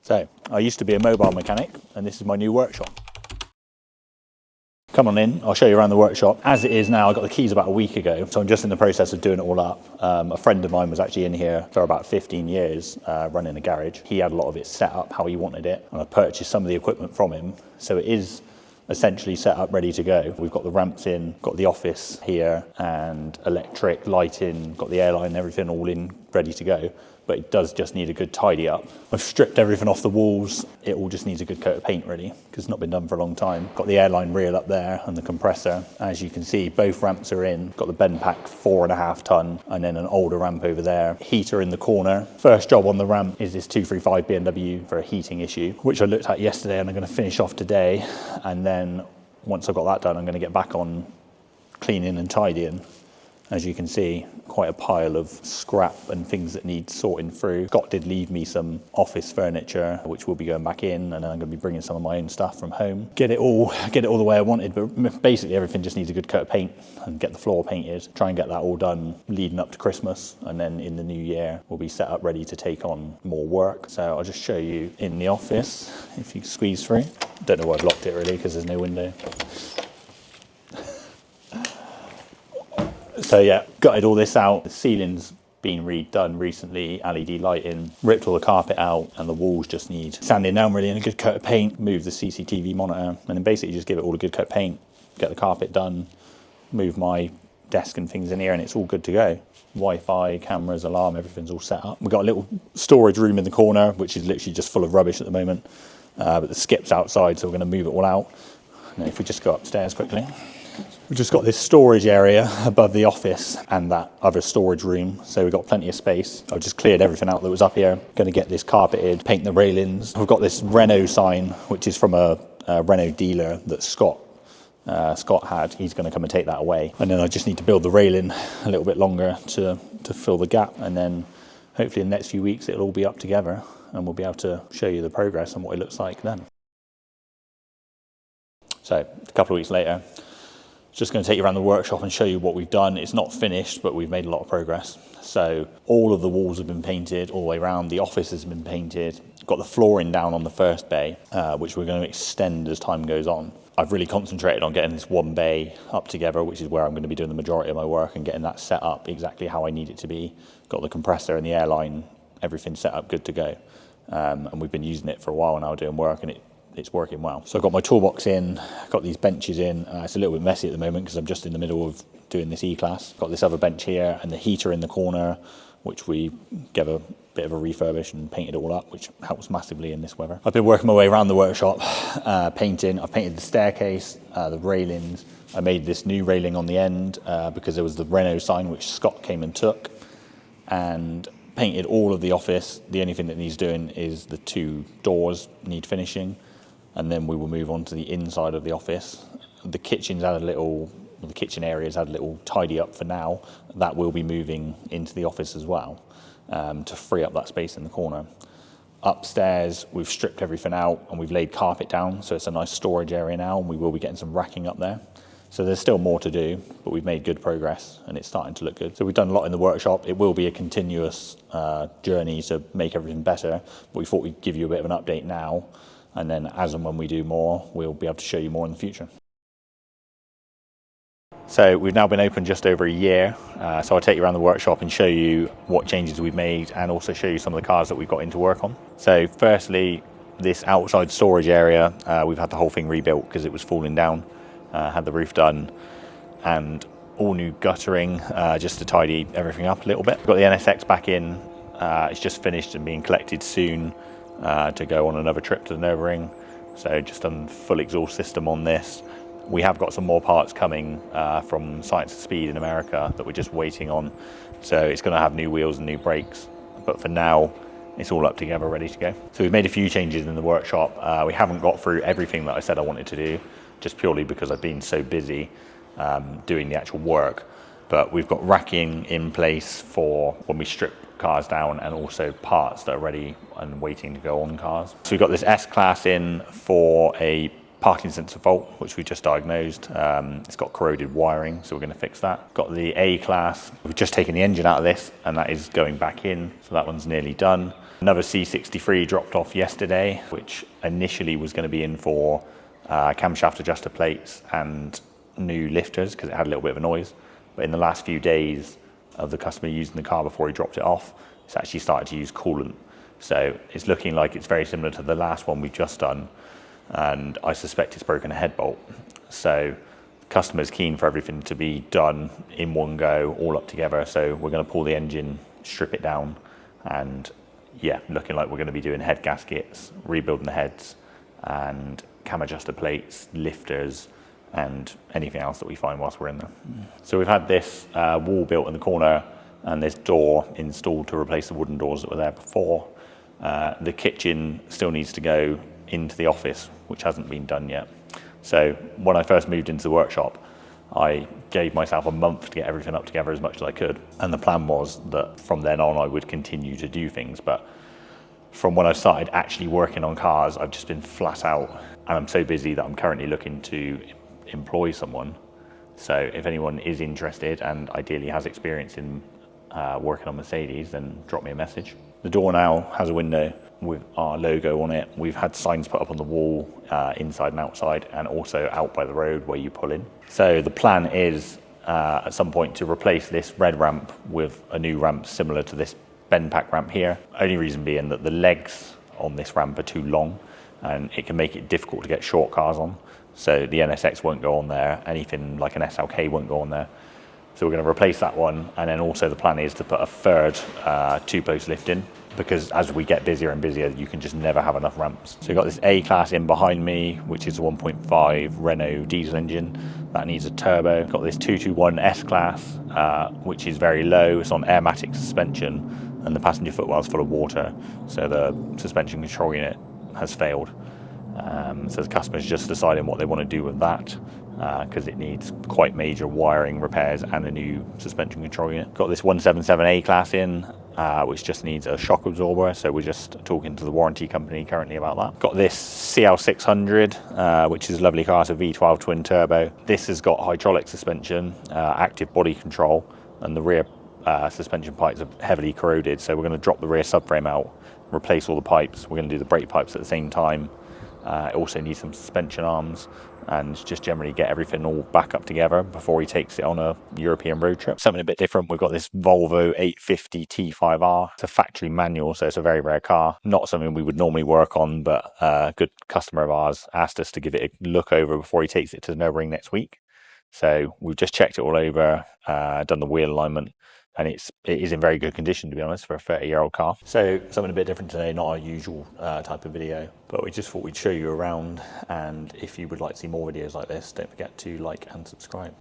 So, I used to be a mobile mechanic, and this is my new workshop. Come on in, I'll show you around the workshop. As it is now, I got the keys about a week ago, so I'm just in the process of doing it all up. A friend of mine was actually in here for about 15 years, running a garage. He had a lot of it set up how he wanted it, and I purchased some of the equipment from him. So it is essentially set up, ready to go. We've got the ramps in, got the office here, and electric, lighting, got the airline, everything all in, ready to go. But it does just need a good tidy up. I've stripped everything off the walls. It all just needs a good coat of paint really, because it's not been done for a long time. Got the airline reel up there and the compressor. As you can see, both ramps are in. Got the bend pack 4.5 ton, and then an older ramp over there. Heater in the corner. First job on the ramp is this 235 BMW for a heating issue, which I looked at yesterday and I'm gonna finish off today. And then once I've got that done, I'm gonna get back on cleaning and tidying. As you can see, quite a pile of scrap and things that need sorting through. Scott did leave me some office furniture, which will be going back in, and then I'm going to be bringing some of my own stuff from home. Get it all the way I wanted, but basically everything just needs a good coat of paint and get the floor painted. Try and get that all done leading up to Christmas, and then in the new year we'll be set up ready to take on more work. So I'll just show you in the office if you squeeze through. Don't know why I've locked it really because there's no window. So yeah, gutted all this out. The ceiling's been redone recently, LED lighting, ripped all the carpet out, and the walls just need sanding down really and a good coat of paint. Move the CCTV monitor, and then basically just give it all a good coat of paint, get the carpet done, move my desk and things in here, and it's all good to go. Wi-Fi, cameras, alarm, everything's all set up. We've got a little storage room in the corner, which is literally just full of rubbish at the moment, but the skip's outside, so we're going to move it all out. And if we just go upstairs quickly. We've just got this storage area above the office and that other storage room, so we've got plenty of space. I've just cleared everything out that was up here. Going to get this carpeted, paint the railings. We've got this Renault sign, which is from a Renault dealer that Scott had. He's going to come and take that away. And then I just need to build the railing a little bit longer to fill the gap. And then hopefully in the next few weeks it'll all be up together and we'll be able to show you the progress and what it looks like then. So a couple of weeks later, just going to take you around the workshop and show you what we've done. It's not finished, but we've made a lot of progress. So all of the walls have been painted all the way around. The office has been painted. Got the flooring down on the first bay, which we're going to extend as time goes on. I've really concentrated on getting this one bay up together, which is where I'm going to be doing the majority of my work and getting that set up exactly how I need it to be. Got the compressor and the airline, everything set up good to go. And we've been using it for a while now doing work, and it's working well. So I've got my toolbox in, got these benches in. It's a little bit messy at the moment because I'm just in the middle of doing this E-Class. Got this other bench here and the heater in the corner, which we gave a bit of a refurbish and painted it all up, which helps massively in this weather. I've been working my way around the workshop, painting. I've painted the staircase, the railings. I made this new railing on the end because there was the Renault sign, which Scott came and took, and painted all of the office. The only thing that needs doing is the 2 doors need finishing. And then we will move on to the inside of the office. The kitchen areas had a little tidy up for now. That will be moving into the office as well to free up that space in the corner. Upstairs, we've stripped everything out and we've laid carpet down, so it's a nice storage area now, and we will be getting some racking up there. So there's still more to do, but we've made good progress and it's starting to look good. So we've done a lot in the workshop. It will be a continuous journey to make everything better, but we thought we'd give you a bit of an update now. And then as and when we do more, we'll be able to show you more in the future. So we've now been open just over a year. So I'll take you around the workshop and show you what changes we've made and also show you some of the cars that we've got into work on. So firstly, this outside storage area, we've had the whole thing rebuilt because it was falling down, had the roof done and all new guttering just to tidy everything up a little bit. We've got the NSX back in. It's just finished and being collected soon. To go on another trip to the Nürburgring. So just done full exhaust system on this. We have got some more parts coming from Science of Speed in America that we're just waiting on. So it's going to have new wheels and new brakes. But for now, it's all up together, ready to go. So we've made a few changes in the workshop. We haven't got through everything that I said I wanted to do, just purely because I've been so busy doing the actual work. But we've got racking in place for when we strip cars down, and also parts that are ready and waiting to go on cars. So we've got this S-Class in for a parking sensor fault, which we just diagnosed. It's got corroded wiring, so we're going to fix that. Got the A-Class. We've just taken the engine out of this, and that is going back in, so that one's nearly done. Another C63 dropped off yesterday, which initially was going to be in for camshaft adjuster plates and new lifters, because it had a little bit of a noise. But in the last few days of the customer using the car before he dropped it off, it's actually started to use coolant. So it's looking like it's very similar to the last one we've just done, and I suspect it's broken a head bolt. So the customer's keen for everything to be done in one go, all up together. So we're going to pull the engine, strip it down, and yeah, looking like we're going to be doing head gaskets, rebuilding the heads, and cam adjuster plates, lifters, and anything else that we find whilst we're in there. So we've had this wall built in the corner and this door installed to replace the wooden doors that were there before. The kitchen still needs to go into the office, which hasn't been done yet. So when I first moved into the workshop, I gave myself a month to get everything up together as much as I could. And the plan was that from then on I would continue to do things. But from when I started actually working on cars, I've just been flat out. And I'm so busy that I'm currently looking to employ someone. So if anyone is interested and ideally has experience in working on Mercedes, then drop me a message. The door now has a window with our logo on it. We've had signs put up on the wall, inside and outside, and also out by the road where you pull in. So the plan is at some point to replace this red ramp with a new ramp similar to this bend pack ramp here. Only reason being that the legs on this ramp are too long and it can make it difficult to get short cars on. So the NSX won't go on there, anything like an SLK won't go on there. So we're going to replace that one, and then also the plan is to put a third two-post lift in, because as we get busier and busier, you can just never have enough ramps. So we've got this A-Class in behind me, which is a 1.5 Renault diesel engine. That needs a turbo. Got this 221 S-Class, which is very low. It's on airmatic suspension, and the passenger footwell is full of water, so the suspension control unit has failed. So the customer's just deciding what they want to do with that, because it needs quite major wiring repairs and a new suspension control unit. Got this 177 A-Class in, which just needs a shock absorber, so we're just talking to the warranty company currently about that. Got this CL600, which is a lovely car, it's a V12 twin turbo. This has got hydraulic suspension, active body control, and the rear suspension pipes are heavily corroded, so we're going to drop the rear subframe out, replace all the pipes. We're going to do the brake pipes at the same time. It also needs some suspension arms, and just generally get everything all back up together before he takes it on a European road trip. Something a bit different, we've got this Volvo 850 T5R. It's a factory manual, so it's a very rare car. Not something we would normally work on, but a good customer of ours asked us to give it a look over before he takes it to the Nürburgring next week. So we've just checked it all over, done the wheel alignment, and it is in very good condition, to be honest, for a 30-year-old car. So something a bit different today, not our usual type of video, but we just thought we'd show you around, and if you would like to see more videos like this, don't forget to like and subscribe.